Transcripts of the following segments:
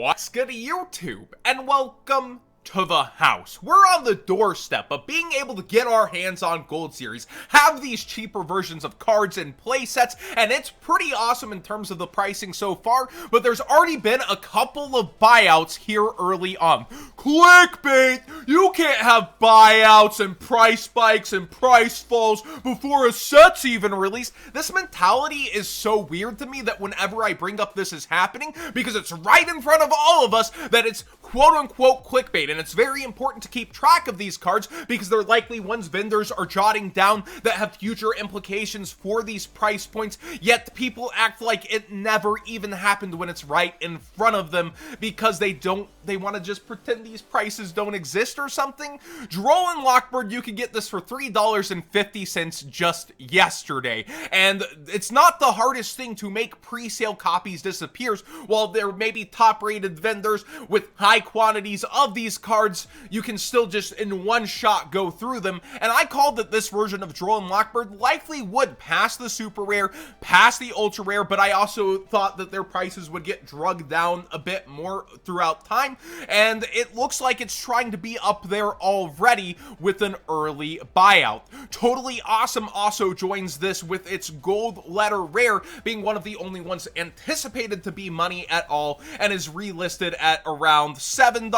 What's good, YouTube? And welcome to the house. We're on the doorstep of being able to get our hands on Gold Series, have these cheaper versions of cards and play sets, and it's pretty awesome in terms of the pricing so far, but there's already been a couple of buyouts here early on. Clickbait! You can't have buyouts and price spikes and price falls before a set's even released. This mentality is so weird to me that whenever I bring up this is happening, because it's right in front of all of us, that it's quote-unquote clickbait. And it's very important to keep track of these cards because they're likely ones vendors are jotting down that have future implications for these price points, yet people act like it never even happened when it's right in front of them because they want to just pretend these prices don't exist or something. Droll and Lockbird, you can get this for $3.50 just yesterday, and it's not the hardest thing to make pre-sale copies disappear. While there may be top-rated vendors with high quantities of these cards, you can still just in one shot go through them, and I called that this version of Droll and Lockbird likely would pass the super rare, pass the ultra rare, but I also thought that their prices would get drugged down a bit more throughout time, and it looks like it's trying to be up there already with an early buyout. Totally Awesome also joins this with its gold letter rare being one of the only ones anticipated to be money at all, and is relisted at around $7,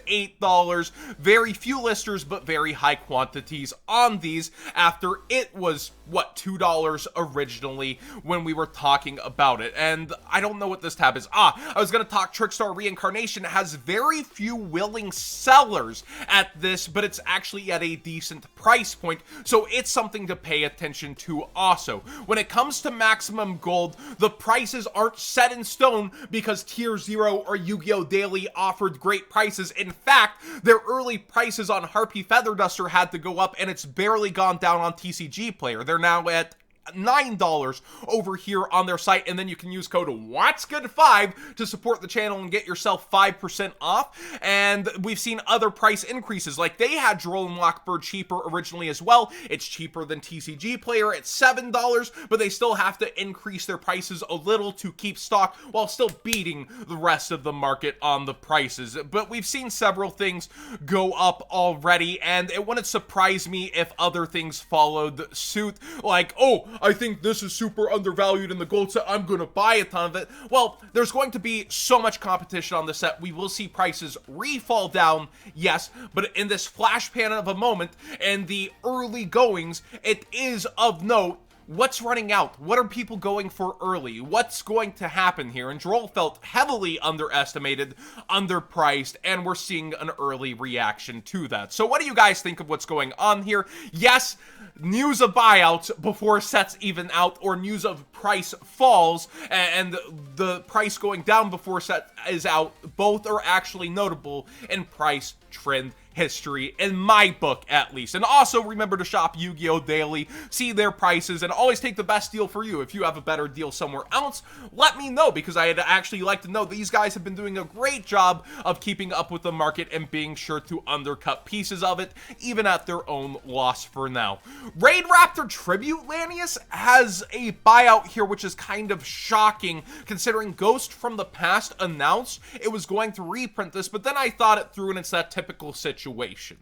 $8, very few listers but very high quantities on these after it was, what, $2 originally when we were talking about it. And I don't know what this tab is. I was gonna talk Trickstar Reincarnation. It has very few willing sellers at this, but it's actually at a decent price point, so it's something to pay attention to also. When it comes to maximum gold, the prices aren't set in stone because Tier 0 or Yu-Gi-Oh! Daily offered great prices. In fact, their early prices on Harpy Feather Duster had to go up, and it's barely gone down on TCG Player. They're now at $9 over here on their site, and then you can use code What'sGood5 to support the channel and get yourself 5% off. And we've seen other price increases, like they had Droll and Lockbird cheaper originally as well. It's cheaper than TCG Player at $7, but they still have to increase their prices a little to keep stock while still beating the rest of the market on the prices. But we've seen several things go up already, and it wouldn't surprise me if other things followed suit, like, oh, I think this is super undervalued in the gold set, I'm gonna buy a ton of it. Well, there's going to be so much competition on the set, we will see prices re-fall down, yes, but in this flash pan of a moment and the early goings, it is of note what's running out. What are people going for early? What's going to happen here? And Droll felt heavily underestimated, underpriced, and we're seeing an early reaction to that. So what do you guys think of what's going on here? Yes, news of buyouts before sets even out, or news of price falls and the price going down before set is out, both are actually notable in price trend history, in my book at least. And also remember to shop Yu-Gi-Oh! Daily, see their prices, and always take the best deal for you. If you have a better deal somewhere else, let me know, because I'd actually like to know. These guys have been doing a great job of keeping up with the market and being sure to undercut pieces of it, even at their own loss for now. Raid Raptor Tribute Lanius has a buyout here, which is kind of shocking considering Ghost from the Past announced it was going to reprint this, but then I thought it through and it's that typical situation.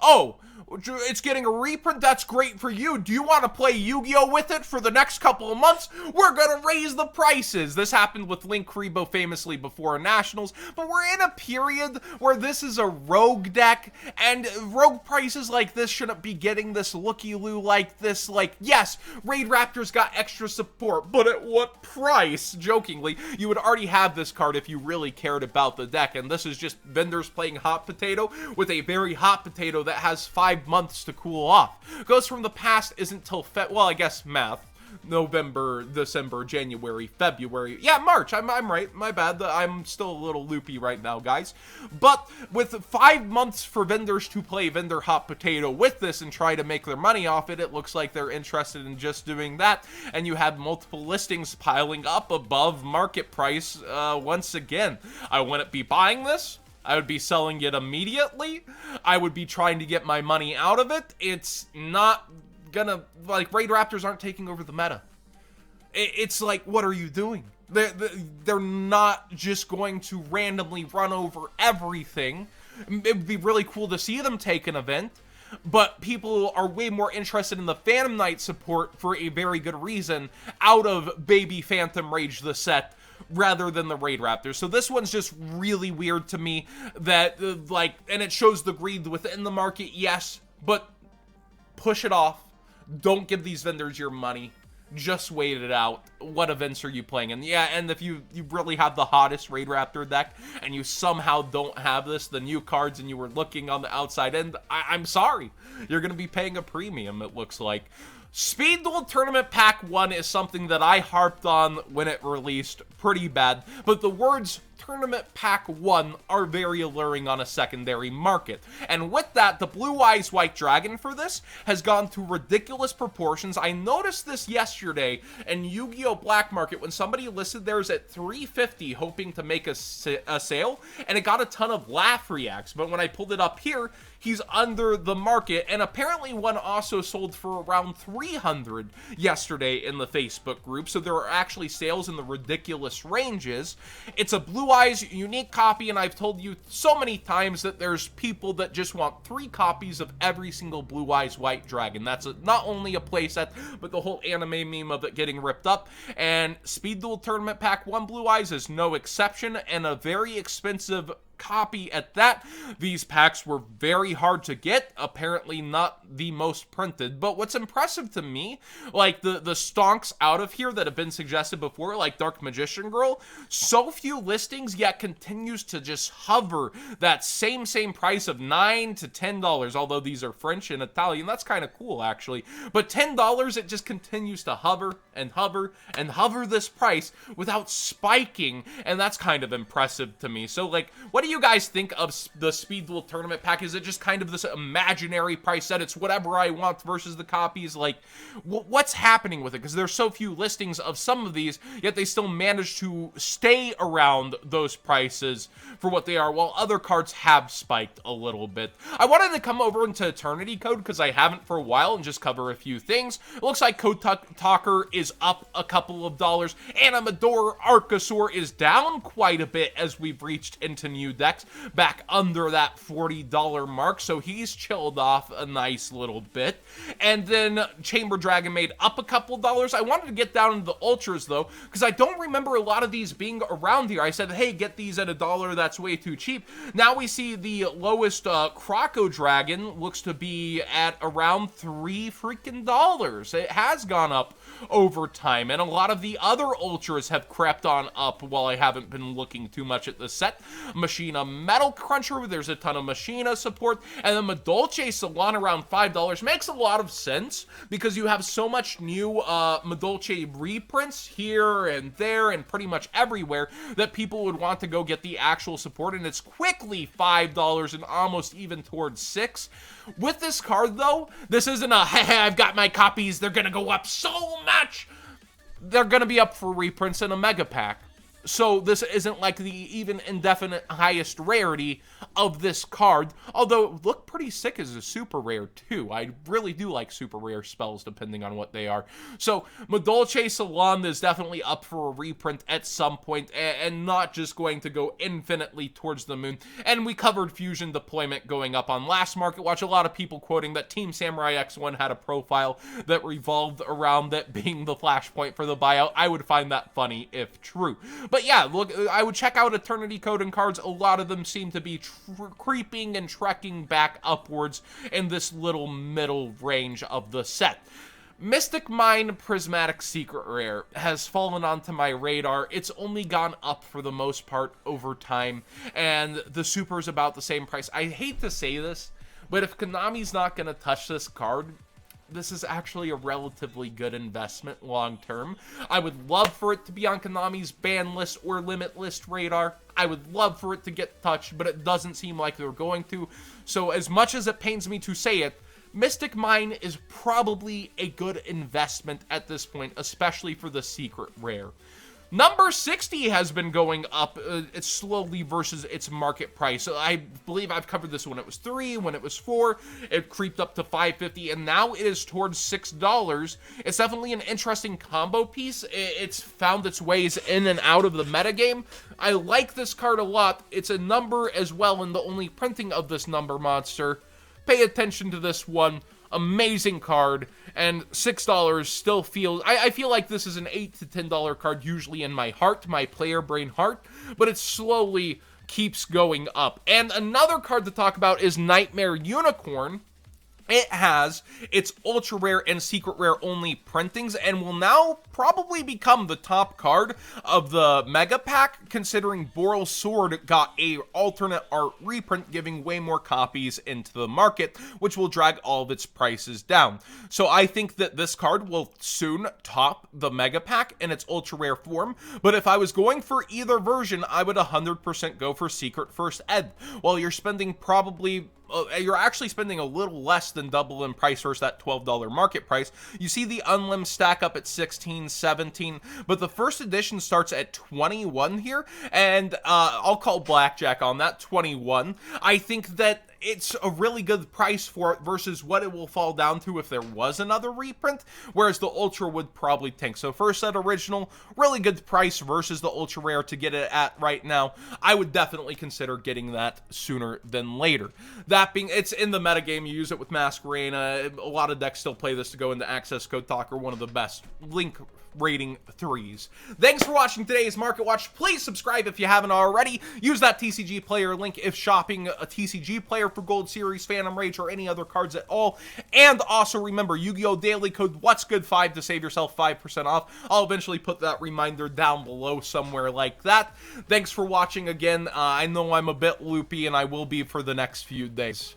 Oh, it's getting a reprint? That's great for you. Do you want to play Yu-Gi-Oh! With it for the next couple of months? We're gonna raise the prices. This happened with Link Kuriboh famously before Nationals, but we're in a period where this is a rogue deck, and rogue prices like this shouldn't be getting this looky-loo like this. Like, yes, Raid Raptors got extra support, but at what price? Jokingly, you would already have this card if you really cared about the deck, and this is just vendors playing hot potato with a very hot potato that has 5 months to cool off. Ghost from the Past isn't till well, I guess math. November, December, January, February. Yeah, March. I'm right. My bad. I'm still a little loopy right now, guys. But with 5 months for vendors to play vendor hot potato with this and try to make their money off it, it looks like they're interested in just doing that. And you have multiple listings piling up above market price once again. I wouldn't be buying this. I would be selling it immediately. I would be trying to get my money out of it. It's not gonna, like, Raid Raptors aren't taking over the meta. It's like, what are you doing? They're not just going to randomly run over everything. It would be really cool to see them take an event, but people are way more interested in the Phantom Knight support for a very good reason out of Baby Phantom Rage the set rather than the Raid Raptors. So this one's just really weird to me that, and it shows the greed within the market, yes, but push it off. Don't give these vendors your money. Just wait it out. What events are you playing? And yeah, and if you really have the hottest Raid Raptor deck and you somehow don't have the new cards, and you were looking on the outside end, I'm sorry. You're going to be paying a premium, it looks like. Speed Duel Tournament Pack 1 is something that I harped on when it released pretty bad, but the words Tournament Pack 1 are very alluring on a secondary market. And with that, the Blue Eyes White Dragon for this has gone to ridiculous proportions. I noticed this yesterday in Yu-Gi-Oh! Black Market when somebody listed theirs at $350 hoping to make a sale, and it got a ton of laugh reacts. But when I pulled it up here, he's under the market, and apparently one also sold for around $300 yesterday in the Facebook group, so there are actually sales in the ridiculous ranges. It's a Blue Eyes unique copy, and I've told you so many times that there's people that just want 3 copies of every single Blue Eyes White Dragon. That's not only a playset, but the whole anime meme of it getting ripped up, and Speed Duel Tournament Pack 1 Blue Eyes is no exception, and a very expensive copy at that. These packs were very hard to get, apparently not the most printed, but what's impressive to me, like the stonks out of here that have been suggested before, like Dark Magician Girl, so few listings, yet continues to just hover that same price of $9 to $10, although these are French and Italian. That's kind of cool, actually, but $10, it just continues to hover and hover and hover this price without spiking, and that's kind of impressive to me. So, like, what do you guys think of the Speed Duel Tournament Pack? Is it just kind of this imaginary price that it's whatever I want versus the copies? Like, what's happening with it? Because there's so few listings of some of these, yet they still manage to stay around those prices for what they are, while other cards have spiked a little bit. I wanted to come over into Eternity Code because I haven't for a while and just cover a few things. It looks like Code Talker is up a couple of dollars. Animador Archosaur is down quite a bit as we've reached into new decks, back under that $40 mark, so he's chilled off a nice little bit. And then Chamber Dragon made up a couple dollars. I wanted to get down into the ultras though, because I don't remember a lot of these being around here. I said, hey, get these at $1, that's way too cheap. Now we see the lowest Croco Dragon looks to be at around $3 freaking dollars. It has gone up over time, and a lot of the other ultras have crept on up while I haven't been looking too much at the set. Machina Metal Cruncher, there's a ton of Machina support, and then Madolche Salon around $5 makes a lot of sense because you have so much new Madolche reprints here and there and pretty much everywhere that people would want to go get the actual support, and it's quickly $5 and almost even towards $6. With this card though, this isn't a I've got my copies, they're gonna go up so much. They're gonna be up for reprints in a mega pack. So this isn't like the even indefinite highest rarity of this card, although it looked pretty sick as a super rare too. I really do like super rare spells depending on what they are. So Madolche Salon is definitely up for a reprint at some point, and not just going to go infinitely towards the moon. And we covered Fusion Deployment going up on last Market Watch. A lot of people quoting that Team Samurai X1 had a profile that revolved around it being the flashpoint for the buyout. I would find that funny if true. But yeah, look, I would check out Eternity Code and cards. A lot of them seem to be creeping and trekking back upwards in this little middle range of the set. Mystic Mine Prismatic Secret Rare has fallen onto my radar. It's only gone up for the most part over time, and the super's about the same price. I hate to say this, but if Konami's not going to touch this card, this is actually a relatively good investment long term. I would love for it to be on Konami's ban list or limit list radar. I would love for it to get touched, but it doesn't seem like they're going to. So as much as it pains me to say it, Mystic Mine is probably a good investment at this point, especially for the secret rare. Number 60 has been going up it's slowly versus its market price. So I believe I've covered this when it was 3, when it was 4, it creeped up to 5.50, and now it is towards $6. It's definitely an interesting combo piece. It's found its ways in and out of the metagame. I like this card a lot. It's a number as well, and the only printing of this number monster. Pay attention to this one. Amazing card, and $6 still feels, I feel like this is an $8 to $10 card usually in my heart, my player brain heart, but it slowly keeps going up. And another card to talk about is Nightmare Unicorn. It has its ultra rare and secret rare only printings and will now probably become the top card of the mega pack, considering Boral Sword got a alternate art reprint, giving way more copies into the market, which will drag all of its prices down. So I think that this card will soon top the mega pack in its ultra rare form, but if I was going for either version, I would 100% go for Secret First Ed. While you're spending probably you're actually spending a little less than double in price versus that $12 market price. You see the Unlim stack up at 16, 17, but the first edition starts at 21 here, and I'll call blackjack on that, 21. I think that it's a really good price for it versus what it will fall down to if there was another reprint, whereas the Ultra would probably tank. So first set original, really good price versus the Ultra Rare to get it at right now. I would definitely consider getting that sooner than later. That being, it's in the metagame, you use it with Masquerena. A lot of decks still play this to go into Access Code Talker, one of the best Link rating 3s. Thanks for watching today's Market Watch. Please subscribe if you haven't already. Use that TCG player link if shopping a TCG player for Gold Series, Phantom Rage, or any other cards at all. And also remember, Yu-Gi-Oh! Daily code What's Good 5 to save yourself 5% off. I'll eventually put that reminder down below somewhere like that. Thanks for watching again. I know I'm a bit loopy, and I will be for the next few days.